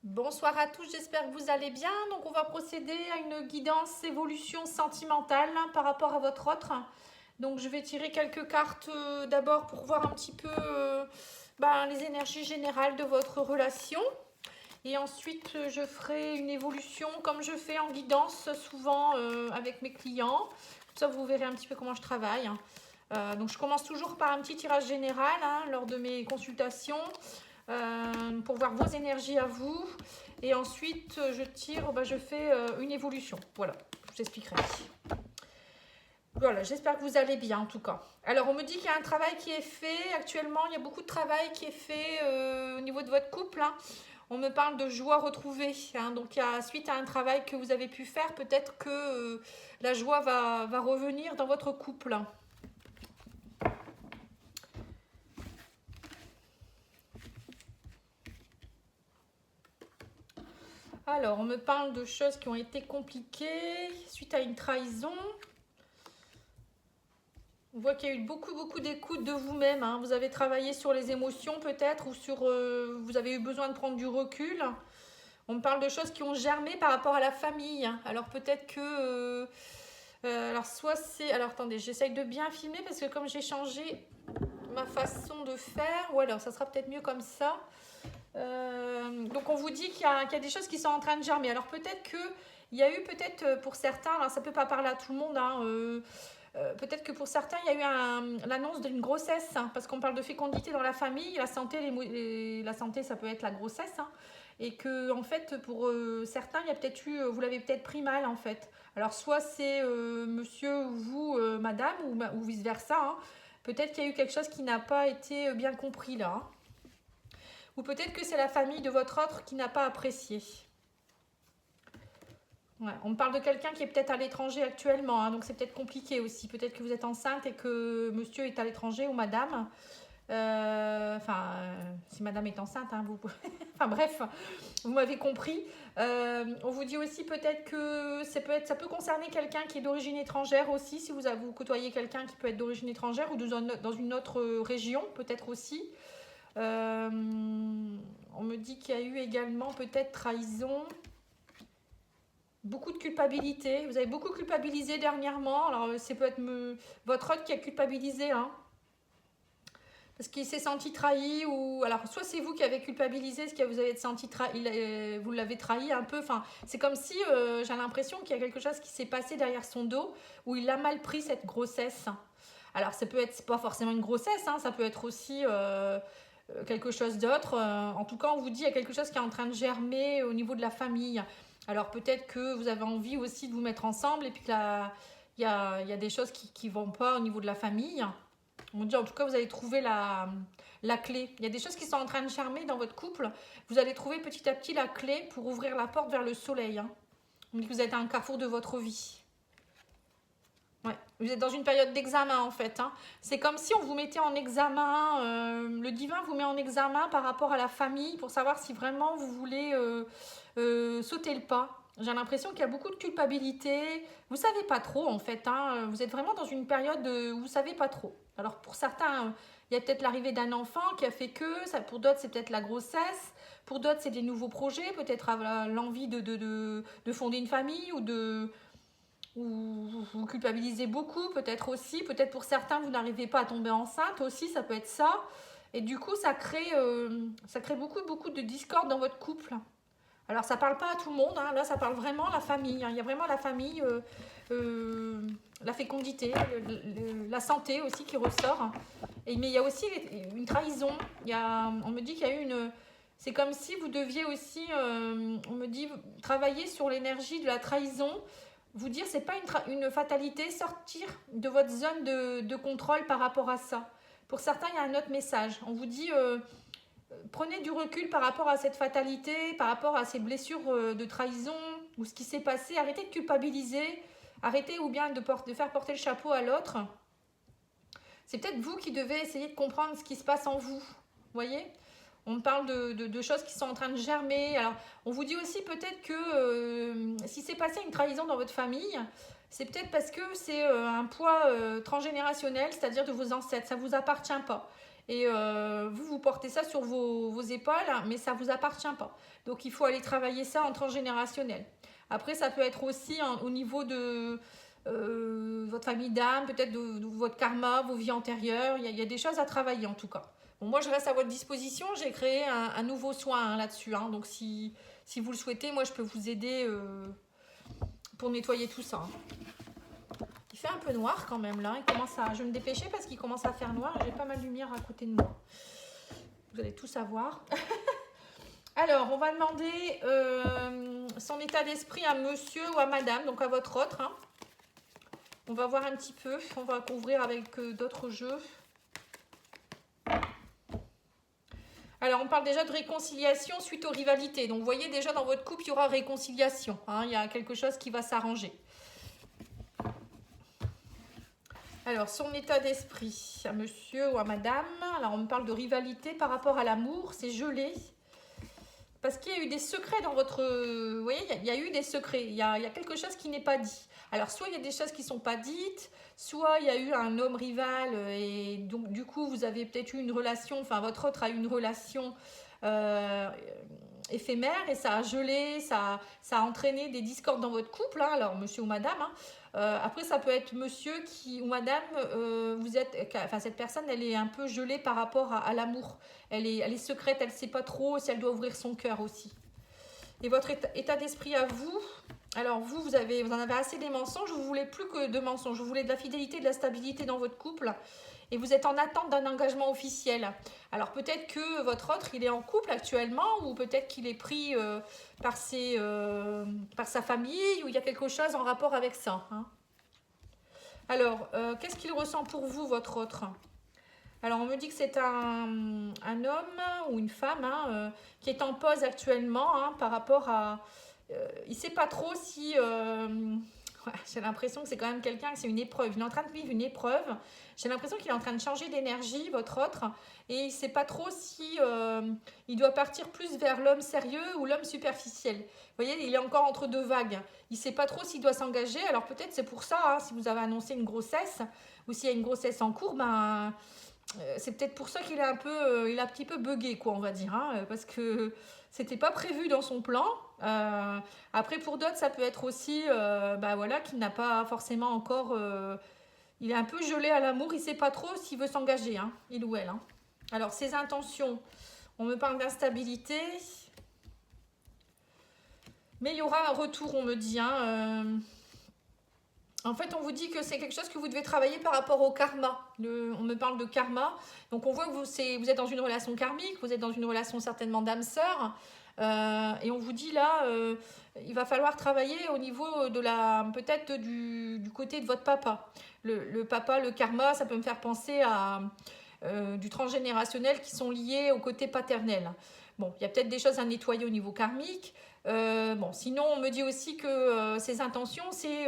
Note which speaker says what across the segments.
Speaker 1: Bonsoir à tous, j'espère que vous allez bien. Donc on va procéder à une guidance évolution sentimentale par rapport à votre autre. Donc je vais tirer quelques cartes d'abord pour voir un petit peu les énergies générales de votre relation. Et ensuite je ferai une évolution comme je fais en guidance souvent avec mes clients. Comme ça vous verrez un petit peu comment je travaille. Donc je commence toujours par un petit tirage général lors de mes consultations pour voir vos énergies à vous. Et ensuite, je tire, je fais une évolution. Voilà, je vous expliquerai. Voilà, j'espère que vous allez bien en tout cas. Alors, on me dit qu'il y a un travail qui est fait. Actuellement, il y a beaucoup de travail qui est fait au niveau de votre couple. On me parle de joie retrouvée. Donc, suite à un travail que vous avez pu faire, peut-être que la joie va revenir dans votre couple. Alors, on me parle de choses qui ont été compliquées suite à une trahison. On voit qu'il y a eu beaucoup d'écoute de vous-même. Vous avez travaillé sur les émotions peut-être ou sur vous avez eu besoin de prendre du recul. On me parle de choses qui ont germé par rapport à la famille. Alors peut-être que alors soit c'est alors attendez, j'essaye de bien filmer parce que comme j'ai changé ma façon de faire, ou alors ça sera peut-être mieux comme ça. Donc on vous dit qu'il y a des choses qui sont en train de germer. Alors peut-être que il y a eu peut-être pour certains, alors ça peut pas parler à tout le monde, peut-être que pour certains, il y a eu l'annonce d'une grossesse, parce qu'on parle de fécondité dans la famille, la santé, la santé, ça peut être la grossesse, et que en fait, pour certains, il y a peut-être eu, vous l'avez peut-être pris mal en fait. Alors soit c'est monsieur ou vous, madame, ou vice-versa, peut-être qu'il y a eu quelque chose qui n'a pas été bien compris là, ou peut-être que c'est la famille de votre autre qui n'a pas apprécié. Ouais, on me parle de quelqu'un qui est peut-être à l'étranger actuellement, donc c'est peut-être compliqué aussi. Peut-être que vous êtes enceinte et que monsieur est à l'étranger ou madame. Si madame est enceinte, vous enfin bref, vous m'avez compris. On vous dit aussi peut-être que ça peut concerner quelqu'un qui est d'origine étrangère aussi, si vous côtoyez quelqu'un qui peut être d'origine étrangère ou dans une autre région, peut-être aussi. On me dit qu'il y a eu également peut-être trahison. Beaucoup de culpabilité. Vous avez beaucoup culpabilisé dernièrement. Alors, c'est peut-être votre autre qui a culpabilisé, parce qu'il s'est senti trahi, ou alors soit c'est vous qui avez culpabilisé, ce que vous avez senti trahi, vous l'avez trahi un peu. Enfin, c'est comme si j'ai l'impression qu'il y a quelque chose qui s'est passé derrière son dos, où il a mal pris cette grossesse. Alors, ça peut être c'est pas forcément une grossesse, ça peut être aussi quelque chose d'autre. En tout cas, on vous dit qu'il y a quelque chose qui est en train de germer au niveau de la famille. Alors peut-être que vous avez envie aussi de vous mettre ensemble et puis qu'il y a des choses qui ne vont pas au niveau de la famille. On dit en tout cas vous allez trouver la clé. Il y a des choses qui sont en train de germer dans votre couple. Vous allez trouver petit à petit la clé pour ouvrir la porte vers le soleil. On dit que vous êtes à un carrefour de votre vie. Ouais. Vous êtes dans une période d'examen en fait. C'est comme si on vous mettait en examen, le divin vous met en examen par rapport à la famille pour savoir si vraiment vous voulez sauter le pas. J'ai l'impression qu'il y a beaucoup de culpabilité. Vous ne savez pas trop en fait. Vous êtes vraiment dans une période où vous ne savez pas trop. Alors pour certains, il y a peut-être l'arrivée d'un enfant qui a fait que, pour d'autres c'est peut-être la grossesse, pour d'autres c'est des nouveaux projets, peut-être l'envie de fonder une famille ou vous culpabilisez beaucoup, peut-être aussi. Peut-être pour certains, vous n'arrivez pas à tomber enceinte aussi, ça peut être ça. Et du coup, ça crée beaucoup de discorde dans votre couple. Alors, ça parle pas à tout le monde, là, ça parle vraiment à la famille. Il y a vraiment la famille, la fécondité, la santé aussi qui ressort. Mais il y a aussi une trahison. On me dit qu'il y a eu une... C'est comme si vous deviez aussi, on me dit, travailler sur l'énergie de la trahison, vous dire c'est pas une fatalité, sortir de votre zone de contrôle par rapport à ça. Pour certains, il y a un autre message. On vous dit prenez du recul par rapport à cette fatalité, par rapport à ces blessures de trahison ou ce qui s'est passé. Arrêtez de culpabiliser, arrêtez ou bien de faire porter le chapeau à l'autre. C'est peut-être vous qui devez essayer de comprendre ce qui se passe en vous. Vous voyez ? On parle de choses qui sont en train de germer. Alors, on vous dit aussi peut-être que si c'est passé une trahison dans votre famille, c'est peut-être parce que c'est un poids transgénérationnel, c'est-à-dire de vos ancêtres. Ça ne vous appartient pas. et vous portez ça sur vos épaules, mais ça ne vous appartient pas. Donc il faut aller travailler ça en transgénérationnel. Après, ça peut être aussi au niveau de votre famille d'âme, peut-être de votre karma, vos vies antérieures. Il y a des choses à travailler en tout cas. Bon, moi, je reste à votre disposition. J'ai créé un nouveau soin là-dessus. Donc, si vous le souhaitez, moi, je peux vous aider pour nettoyer tout ça. Il fait un peu noir quand même là. Je vais me dépêcher parce qu'il commence à faire noir. J'ai pas mal de lumière à côté de moi. Vous allez tout savoir. Alors, on va demander son état d'esprit à monsieur ou à madame, donc à votre autre. On va voir un petit peu. On va couvrir avec d'autres jeux. Alors, on parle déjà de réconciliation suite aux rivalités. Donc, vous voyez déjà dans votre couple, il y aura réconciliation. Il y a quelque chose qui va s'arranger. Alors, son état d'esprit à monsieur ou à madame. Alors, on me parle de rivalité par rapport à l'amour. C'est gelé. Parce qu'il y a eu des secrets dans votre... Vous voyez, il y a eu des secrets. Il y a quelque chose qui n'est pas dit. Alors, soit il y a des choses qui ne sont pas dites, soit il y a eu un homme rival et donc, du coup, vous avez peut-être eu une relation, enfin, votre autre a eu une relation éphémère et ça a gelé, ça a entraîné des discordes dans votre couple, alors monsieur ou madame. Après, ça peut être monsieur ou madame, cette personne, elle est un peu gelée par rapport à l'amour. Elle est secrète, elle ne sait pas trop si elle doit ouvrir son cœur aussi. Et votre état d'esprit à vous, alors vous en avez assez des mensonges, vous ne voulez plus que de mensonges, vous voulez de la fidélité, de la stabilité dans votre couple. Et vous êtes en attente d'un engagement officiel. Alors peut-être que votre autre, il est en couple actuellement, ou peut-être qu'il est pris par sa famille, ou il y a quelque chose en rapport avec ça. Alors, qu'est-ce qu'il ressent pour vous, votre autre? Alors, on me dit que c'est un homme ou une femme qui est en pause actuellement par rapport à... il ne sait pas trop si... j'ai l'impression que c'est quand même quelqu'un, que c'est une épreuve. Il est en train de vivre une épreuve. J'ai l'impression qu'il est en train de changer d'énergie, votre autre. Et il ne sait pas trop si il doit partir plus vers l'homme sérieux ou l'homme superficiel. Vous voyez, il est encore entre deux vagues. Il ne sait pas trop s'il doit s'engager. Alors peut-être c'est pour ça, si vous avez annoncé une grossesse, ou s'il y a une grossesse en cours, c'est peut-être pour ça qu'il est un petit peu bugué, quoi, on va dire. Parce que c'était pas prévu dans son plan. Après, pour d'autres, ça peut être aussi qu'il n'a pas forcément encore... il est un peu gelé à l'amour, il ne sait pas trop s'il veut s'engager, il ou elle. Alors, ses intentions, on me parle d'instabilité. Mais il y aura un retour, on me dit. En fait, on vous dit que c'est quelque chose que vous devez travailler par rapport au karma. On me parle de karma. Donc, on voit que vous êtes dans une relation karmique, vous êtes dans une relation certainement d'âme-sœur. Et on vous dit là, il va falloir travailler au niveau de peut-être du côté de votre papa. Le papa, le karma, ça peut me faire penser à du transgénérationnel qui sont liés au côté paternel. Bon, il y a peut-être des choses à nettoyer au niveau karmique. Sinon, on me dit aussi que ses intentions, c'est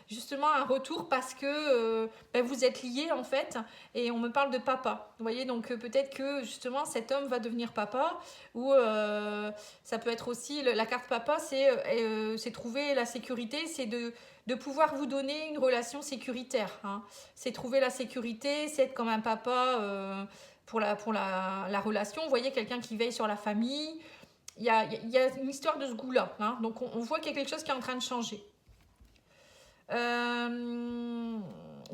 Speaker 1: justement un retour parce que vous êtes liés en fait, et on me parle de papa. Vous voyez, donc peut-être que justement cet homme va devenir papa, ou ça peut être aussi la carte papa, c'est trouver la sécurité, c'est de pouvoir vous donner une relation sécuritaire. C'est trouver la sécurité, c'est être comme un papa pour la relation. Vous voyez, quelqu'un qui veille sur la famille. Il y a une histoire de ce goût-là. Donc, on voit qu'il y a quelque chose qui est en train de changer.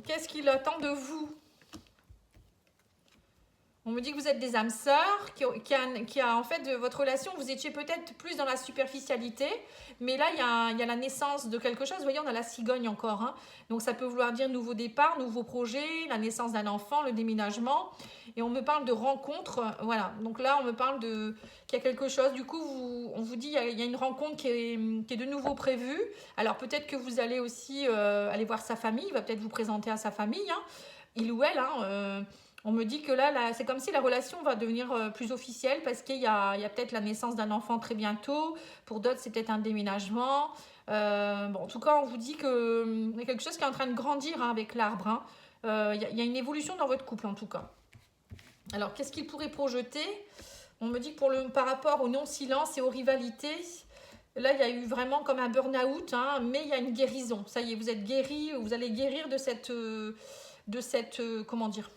Speaker 1: Qu'est-ce qu'il attend de vous? On me dit que vous êtes des âmes sœurs, qui a en fait, de votre relation, vous étiez peut-être plus dans la superficialité, mais là, il y a la naissance de quelque chose. Vous voyez, on a la cigogne encore. Donc, ça peut vouloir dire nouveau départ, nouveau projet, la naissance d'un enfant, le déménagement. Et on me parle de rencontre. Voilà. Donc là, on me parle qu'il y a quelque chose. Du coup, on vous dit qu'il y a une rencontre qui est de nouveau prévue. Alors, peut-être que vous allez aussi aller voir sa famille. Il va peut-être vous présenter à sa famille, il ou elle. On me dit que là, c'est comme si la relation va devenir plus officielle parce qu'il y a peut-être la naissance d'un enfant très bientôt. Pour d'autres, c'est peut-être un déménagement. En tout cas, on vous dit qu'il y a quelque chose qui est en train de grandir avec l'arbre. Il y a une évolution dans votre couple, en tout cas. Alors, qu'est-ce qu'il pourrait projeter? On me dit que par rapport au non-silence et aux rivalités, là, il y a eu vraiment comme un burn-out, mais il y a une guérison. Ça y est, vous êtes guéri, vous allez guérir de cette comment dire,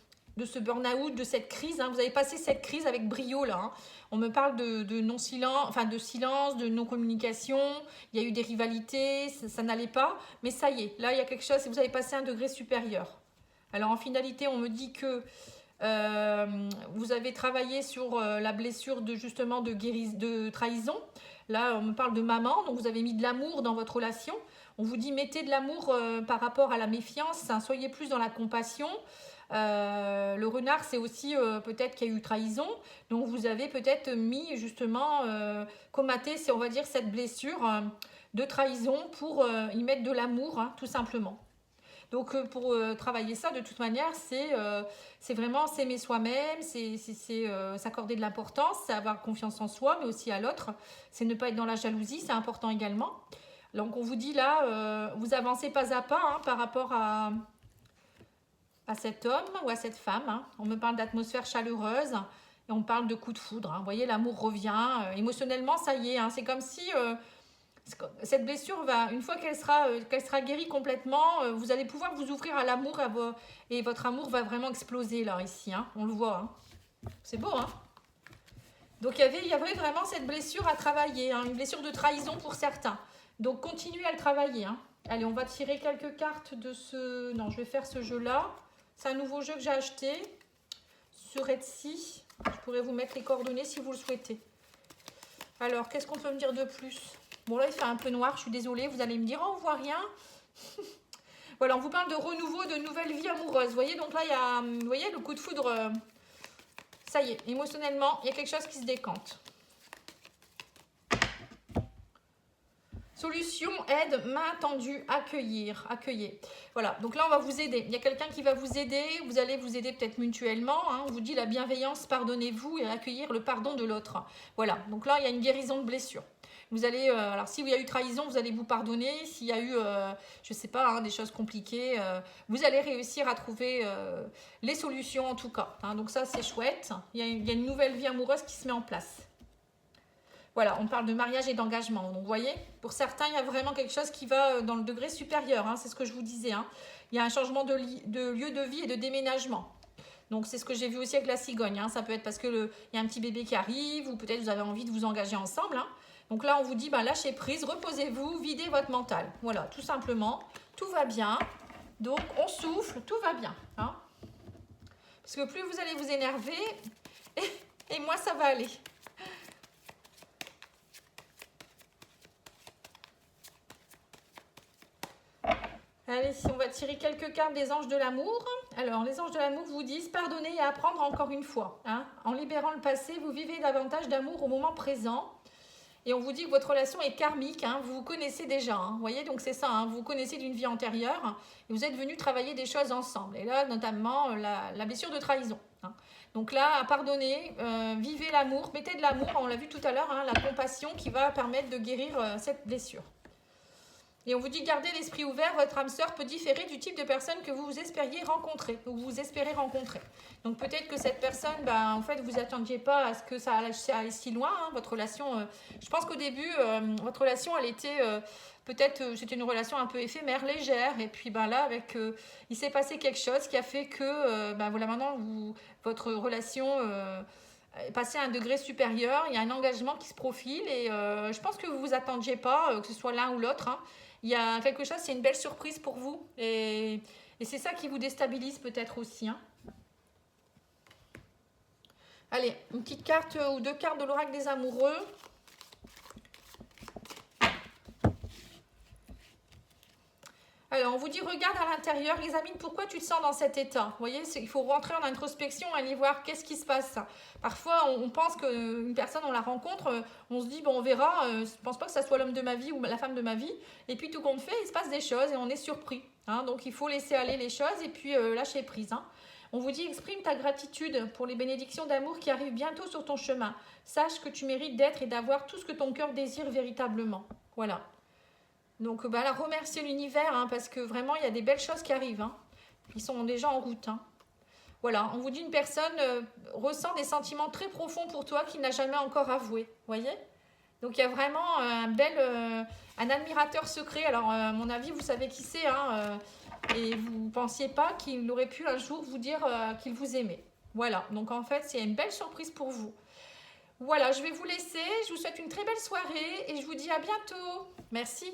Speaker 1: ce burn-out, de cette crise. Hein. Vous avez passé cette crise avec brio là. Hein. On me parle de non-silence, enfin de silence, de non-communication. Il y a eu des rivalités, ça n'allait pas. Mais ça y est, là il y a quelque chose, vous avez passé un degré supérieur. Alors en finalité, on me dit que vous avez travaillé sur la blessure de trahison. Là, on me parle de maman, donc vous avez mis de l'amour dans votre relation. On vous dit mettez de l'amour par rapport à la méfiance, hein, soyez plus dans la compassion. Le renard, c'est aussi peut-être qu'il y a eu trahison. Donc vous avez peut-être mis justement, comaté, on va dire, cette blessure de trahison pour y mettre de l'amour, hein, tout simplement. Donc pour travailler ça, de toute manière, c'est vraiment s'aimer soi-même, c'est s'accorder de l'importance, c'est avoir confiance en soi, mais aussi à l'autre. C'est ne pas être dans la jalousie, c'est important également. Donc on vous dit là, vous avancez pas à pas hein, par rapport à cet homme ou à cette femme. Hein. On me parle d'atmosphère chaleureuse et on parle de coup de foudre. Hein. Vous voyez, l'amour revient. Émotionnellement, ça y est, hein, c'est comme si... cette blessure va, une fois qu'elle sera guérie complètement, vous allez pouvoir vous ouvrir à l'amour et votre amour va vraiment exploser là, ici, hein, on le voit. Hein. C'est beau, hein. Donc il y avait vraiment cette blessure à travailler, hein, une blessure de trahison pour certains. Donc continuez à le travailler. Hein. Allez, on va tirer quelques cartes de ce... Non, je vais faire ce jeu-là. C'est un nouveau jeu que j'ai acheté sur Etsy. Je pourrais vous mettre les coordonnées si vous le souhaitez. Alors, qu'est-ce qu'on peut me dire de plus ? Bon, là, il fait un peu noir, je suis désolée. Vous allez me dire, oh, on voit rien. Voilà, on vous parle de renouveau, de nouvelle vie amoureuse. Vous voyez, donc là, il y a, vous voyez, le coup de foudre. Ça y est, émotionnellement, il y a quelque chose qui se décante. Solution, aide, main tendue, accueillir. Voilà, donc là, on va vous aider. Il y a quelqu'un qui va vous aider. Vous allez vous aider peut-être mutuellement. Hein. On vous dit la bienveillance, pardonnez-vous et accueillir le pardon de l'autre. Voilà, donc là, il y a une guérison de blessure. Vous allez, alors s'il y a eu trahison, vous allez vous pardonner. S'il y a eu, je ne sais pas, hein, des choses compliquées, vous allez réussir à trouver les solutions en tout cas. Hein. Donc ça, c'est chouette. Il y a une nouvelle vie amoureuse qui se met en place. Voilà, on parle de mariage et d'engagement. Donc, vous voyez, pour certains, il y a vraiment quelque chose qui va dans le degré supérieur. Hein, c'est ce que je vous disais. Hein. Il y a un changement de lieu de vie et de déménagement. Donc, c'est ce que j'ai vu aussi avec la cigogne. Hein. Ça peut être parce qu'il y a un petit bébé qui arrive ou peut-être vous avez envie de vous engager ensemble. Hein. Donc là, on vous dit, lâchez prise, reposez-vous, videz votre mental. Voilà, tout simplement. Tout va bien. Donc, on souffle, tout va bien. Hein. Parce que plus vous allez vous énerver, et moins ça va aller. Allez, si on va tirer quelques cartes des anges de l'amour. Alors, les anges de l'amour vous disent pardonner et apprendre encore une fois. Hein. En libérant le passé, vous vivez davantage d'amour au moment présent. Et on vous dit que votre relation est karmique. Hein. Vous vous connaissez déjà. Hein. Vous voyez, donc c'est ça. Hein. Vous vous connaissez d'une vie antérieure. Et vous êtes venus travailler des choses ensemble. Et là, notamment, la blessure de trahison. Hein. Donc là, pardonnez, vivez l'amour, mettez de l'amour. On l'a vu tout à l'heure, hein, la compassion qui va permettre de guérir cette blessure. Et on vous dit gardez l'esprit ouvert, votre âme sœur peut différer du type de personne que vous espériez rencontrer, ou vous espérez rencontrer. Donc peut-être que cette personne, en fait, vous attendiez pas à ce que ça aille si loin, hein, votre relation. Je pense qu'au début, votre relation, elle était, peut-être, c'était une relation un peu éphémère, légère, et puis là, il s'est passé quelque chose qui a fait que, voilà, maintenant, votre relation... passer à un degré supérieur, il y a un engagement qui se profile et je pense que vous ne vous attendiez pas, que ce soit l'un ou l'autre. Hein. Il y a quelque chose, c'est une belle surprise pour vous et c'est ça qui vous déstabilise peut-être aussi. Hein. Allez, une petite carte ou deux cartes de l'oracle des amoureux. Alors, on vous dit, regarde à l'intérieur, examine pourquoi tu te sens dans cet état. Vous voyez, il faut rentrer en introspection, aller voir qu'est-ce qui se passe. Parfois, on pense qu'une personne, on la rencontre, on se dit, on verra, je ne pense pas que ça soit l'homme de ma vie ou la femme de ma vie. Et puis, tout compte fait, il se passe des choses et on est surpris. Hein, donc, il faut laisser aller les choses et puis lâcher prise. Hein. On vous dit, exprime ta gratitude pour les bénédictions d'amour qui arrivent bientôt sur ton chemin. Sache que tu mérites d'être et d'avoir tout ce que ton cœur désire véritablement. Voilà. Donc, là, remercier l'univers, hein, parce que vraiment, il y a des belles choses qui arrivent. Hein. Ils sont déjà en route. Hein. Voilà, on vous dit une personne ressent des sentiments très profonds pour toi qu'il n'a jamais encore avoué. Vous voyez ? Donc, il y a vraiment un admirateur secret. Alors, à mon avis, vous savez qui c'est. Hein, et vous ne pensiez pas qu'il aurait pu un jour vous dire qu'il vous aimait. Voilà, donc en fait, c'est une belle surprise pour vous. Voilà, je vais vous laisser. Je vous souhaite une très belle soirée et je vous dis à bientôt. Merci.